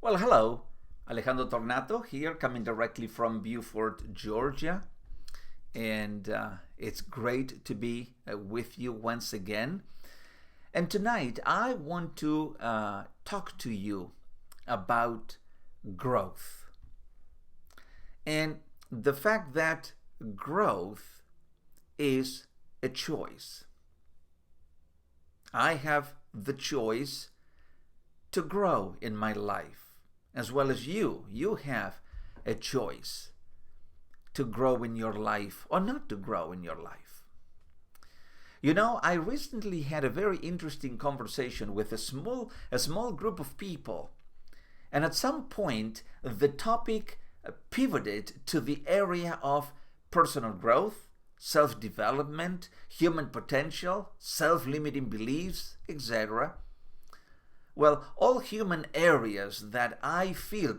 Well, hello. Alejandro Tornato here, coming directly from Beaufort, Georgia. And it's great to be with you once again. And tonight, I want to talk to you about growth. And the fact that growth is a choice. I have the choice to grow in my life, as well as you. You have a choice to grow in your life or not to grow in your life. You know, I recently had a very interesting conversation with a small group of people, and at some point the topic pivoted to the area of personal growth, self-development, human potential, self-limiting beliefs, etc. Well, all human areas that I feel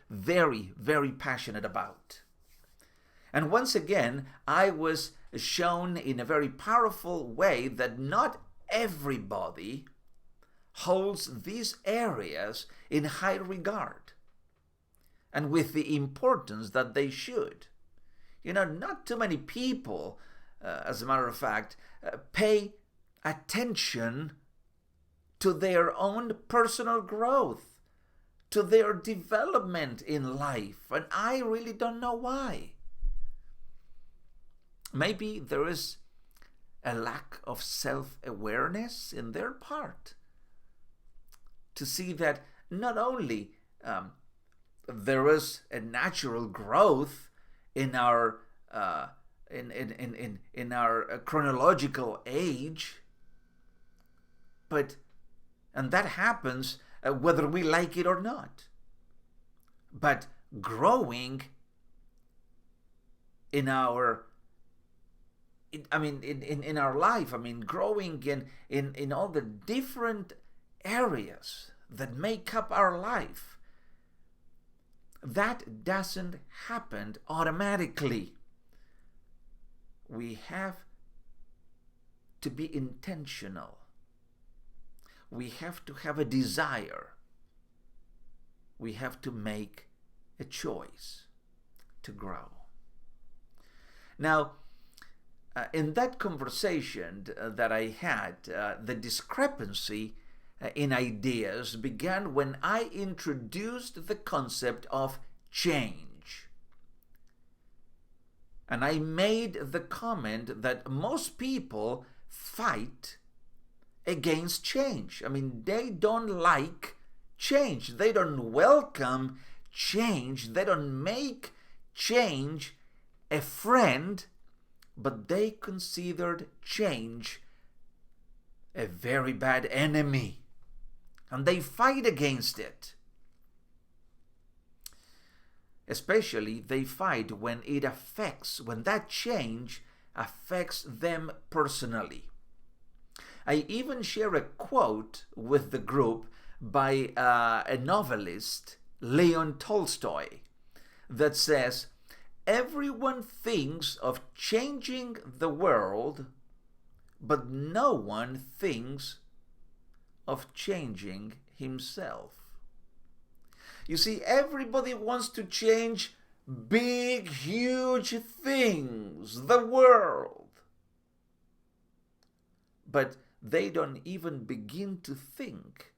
very, very passionate about. And once again, I was shown in a very powerful way that not everybody holds these areas in high regard and with the importance that they should. You know, not too many people, as a matter of fact, pay attention to their own personal growth, to their development in life, and I really don't know why. Maybe there is a lack of self-awareness in their part to see that not only there is a natural growth in our in our chronological age, and that happens whether we like it or not. But growing in our in our life, growing in all the different areas that make up our life, that doesn't happen automatically. We have to be intentional. We have to have a desire. We have to make a choice to grow. Now, in that conversation that I had, the discrepancy in ideas began when I introduced the concept of change. And I made the comment that most people fight against change. They don't like change. They don't welcome change. They don't make change a friend, but they considered change a very bad enemy, and they fight against it. Especially they fight when that change affects them personally. I even share a quote with the group by a novelist, Leon Tolstoy, that says, "Everyone thinks of changing the world, but no one thinks of changing himself." You see, everybody wants to change big, huge things, the world. But they don't even begin to think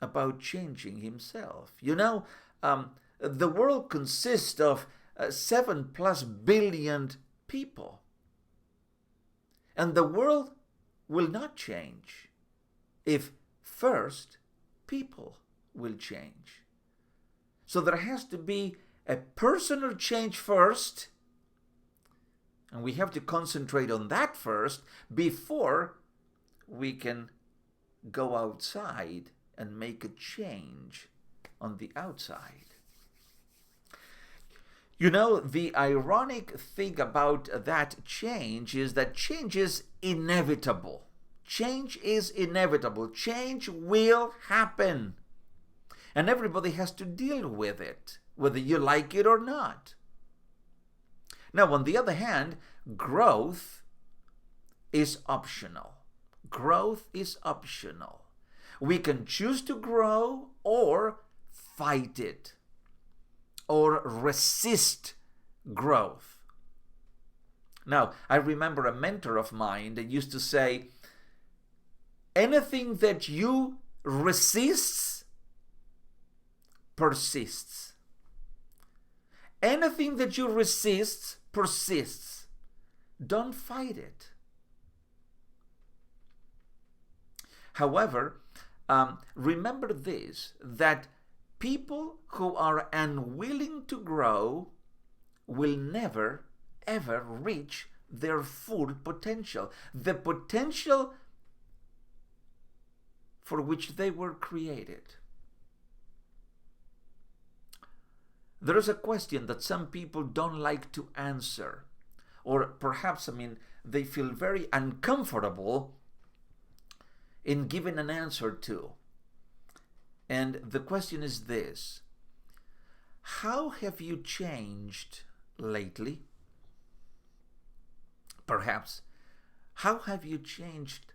about changing himself. You know, the world consists of 7+ billion people. And the world will not change if first people will change. So there has to be a personal change first, and we have to concentrate on that first before we can go outside and make a change on the outside. You know, the ironic thing about that change is that change is inevitable. Change is inevitable. Change will happen. And everybody has to deal with it, whether you like it or not. Now, on the other hand, growth is optional. Growth is optional. We can choose to grow or fight it or resist growth. Now, I remember a mentor of mine that used to say, anything that you resist persists. Anything that you resist persists. Don't fight it. However, remember this, that people who are unwilling to grow will never, ever reach their full potential. The potential for which they were created. There is a question that some people don't like to answer, or perhaps, they feel very uncomfortable in giving an answer to. And the question is this: how have you changed lately? Perhaps, how have you changed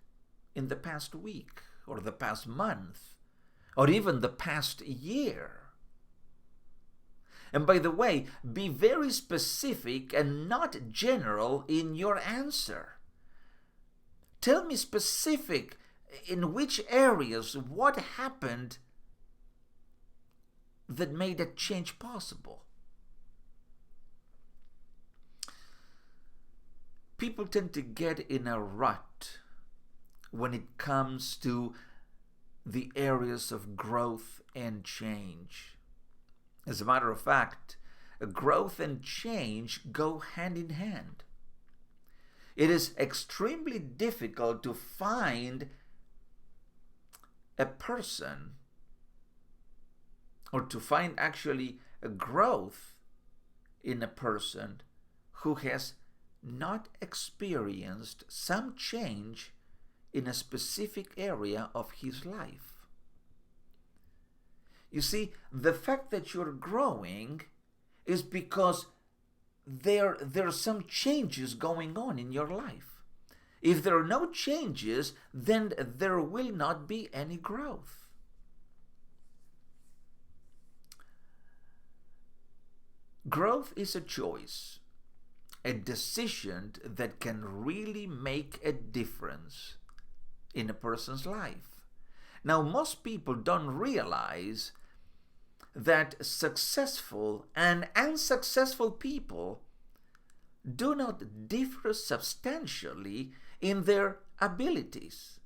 in the past week, or the past month, or even the past year? And by the way, be very specific and not general in your answer. Tell me specific in which areas, what happened that made that change possible. People tend to get in a rut when it comes to the areas of growth and change. As a matter of fact, growth and change go hand in hand. It is extremely difficult to find a person, or to find actually a growth in a person who has not experienced some change in a specific area of his life. You see, the fact that you're growing is because there are some changes going on in your life. If there are no changes, then there will not be any growth. Growth is a choice, a decision that can really make a difference in a person's life. Now, most people don't realize that successful and unsuccessful people do not differ substantially in their abilities.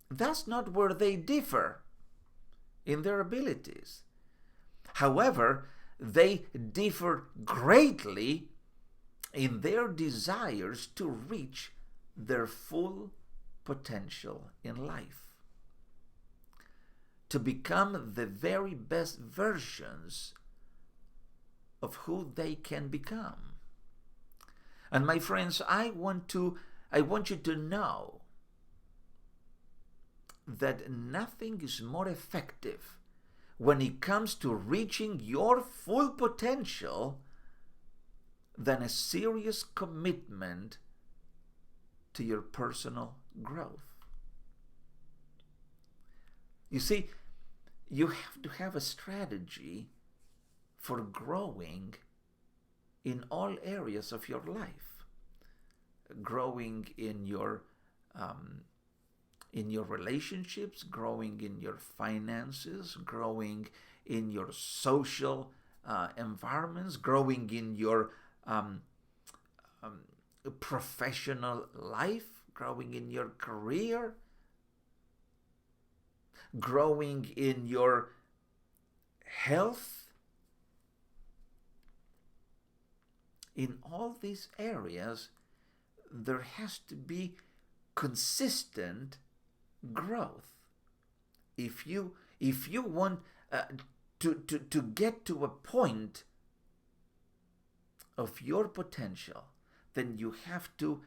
That's not where they differ, in their abilities. However, they differ greatly in their desires to reach their full potential in life, to become the very best versions of who they can become. And my friends, I want you to know that nothing is more effective when it comes to reaching your full potential than a serious commitment to your personal growth. You see, you have to have a strategy for growing in all areas of your life. Growing in your relationships, growing in your finances, growing in your social environments, growing in your professional life, growing in your career, growing in your health. In all these areas, there has to be consistent growth. If you want to get to a point of your potential, then you have to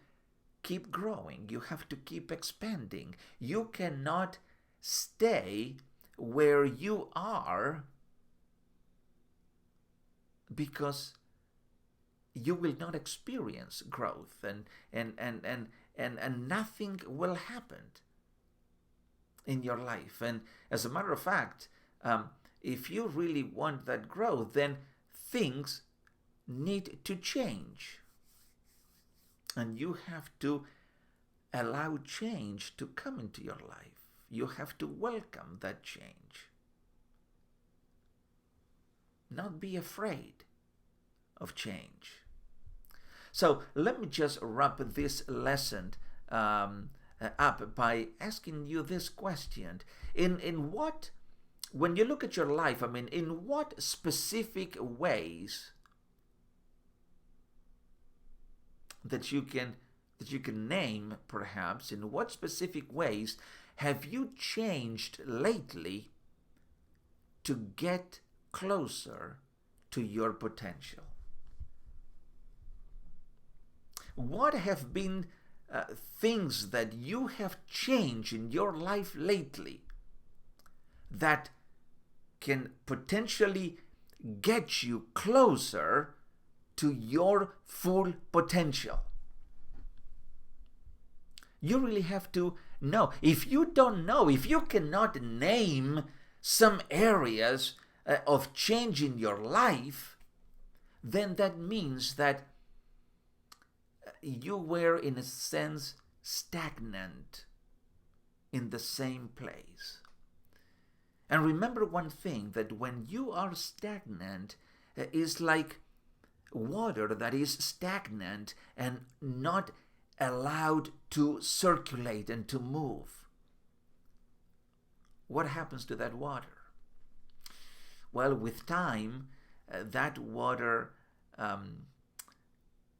keep growing. You have to keep expanding. You cannot stay where you are, because you will not experience growth and nothing will happen. in your life. And as a matter of fact, if you really want that growth, then things need to change. And you have to allow change to come into your life. You have to welcome that change. Not be afraid of change. So let me just wrap this lesson up by asking you this question. In what, when you look at your life, in what specific ways that you can name, perhaps, in what specific ways have you changed lately to get closer to your potential? What have been things that you have changed in your life lately that can potentially get you closer to your full potential? You really have to know. If you don't know, if you cannot name some areas of change in your life, then that means that you were, in a sense, stagnant in the same place. And remember one thing, that when you are stagnant, is like water that is stagnant and not allowed to circulate and to move. What happens to that water? Well, with time, that water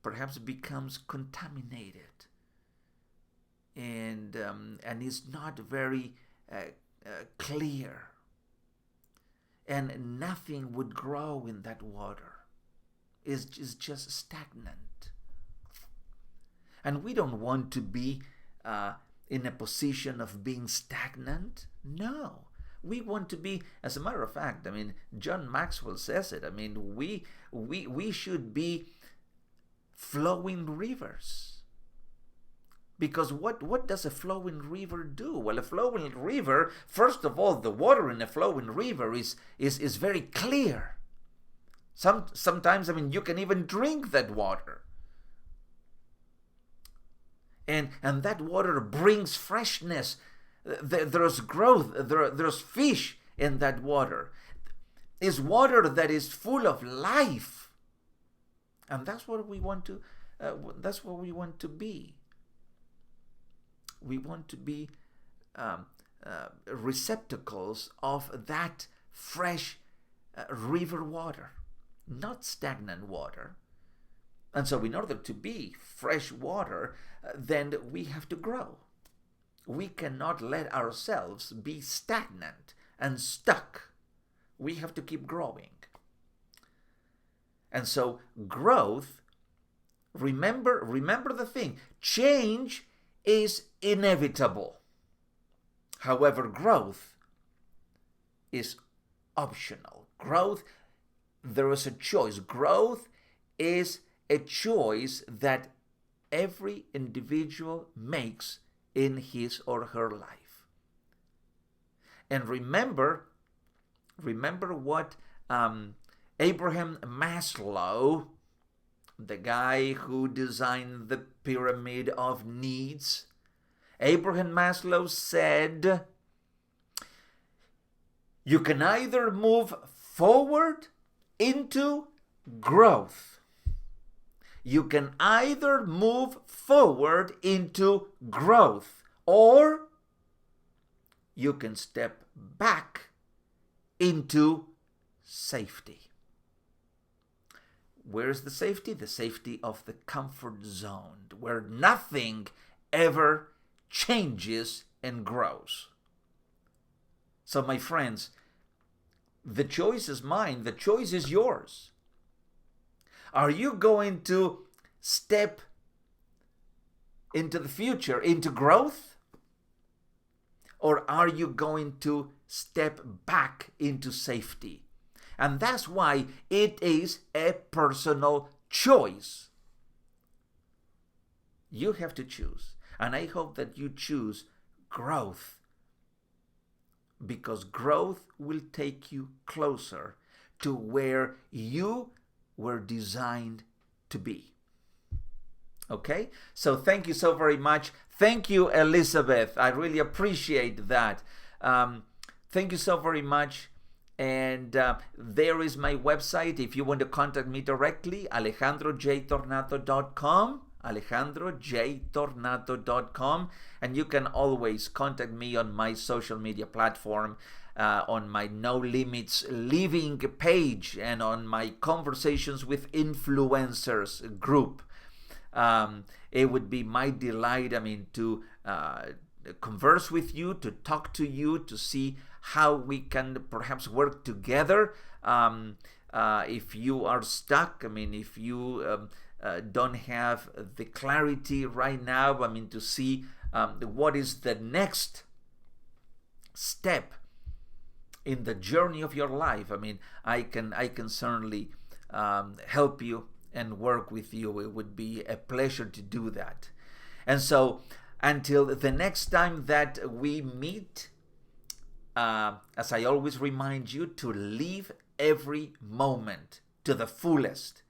perhaps becomes contaminated and is not very clear, and nothing would grow in that water. Is just stagnant. And we don't want to be in a position of being stagnant. No. We want to be, as a matter of fact, John Maxwell says it. We should be flowing rivers. Because what does a flowing river do? Well, a flowing river, first of all, the water in a flowing river is very clear. Sometimes, you can even drink that water. And that water brings freshness. There's growth. There's fish in that water. It's water that is full of life. And that's what we want to. That's what we want to be. We want to be receptacles of that fresh river water, not stagnant water. And so in order to be fresh water, then we have to grow. We cannot let ourselves be stagnant and stuck. We have to keep growing. And so growth, remember the thing, change is inevitable. However, growth is optional. Growth, there is a choice. Growth is a choice that every individual makes in his or her life. And remember what Abraham Maslow, the guy who designed the pyramid of needs, Abraham Maslow said, you can either move forward into growth. You can either move forward into growth, or you can step back into safety. Where's the safety? The safety of the comfort zone, where nothing ever changes and grows. So, my friends, the choice is mine. The choice is yours. Are you going to step into the future, into growth? Or are you going to step back into safety? And that's why it is a personal choice. You have to choose. And I hope that you choose growth because growth will take you closer to where you were designed to be. Okay? So thank you so very much. Thank you, Elizabeth. I really appreciate that. Thank you so very much. And there is my website. If you want to contact me directly, alejandrojtornato.com, alejandrojtornato.com. And you can always contact me on my social media platform, on my No Limits Living page, and on my Conversations with Influencers group. It would be my delight, to converse with you, to talk to you, to see how we can perhaps work together. If you are stuck, if you don't have the clarity right now, to see what is the next step in the journey of your life, I can certainly help you and work with you. It would be a pleasure to do that. And so until the next time that we meet, as I always remind you, to live every moment to the fullest.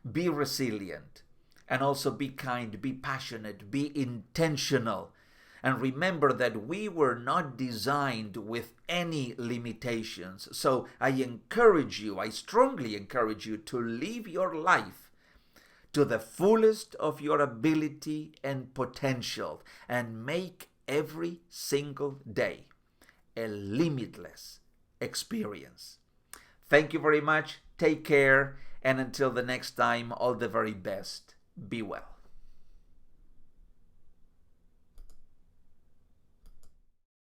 Be resilient, and also be kind, be passionate, be intentional. And remember that we were not designed with any limitations. So I strongly encourage you to live your life to the fullest of your ability and potential, and make every single day a limitless experience. Thank you very much. Take care. And until the next time, all the very best. Be well.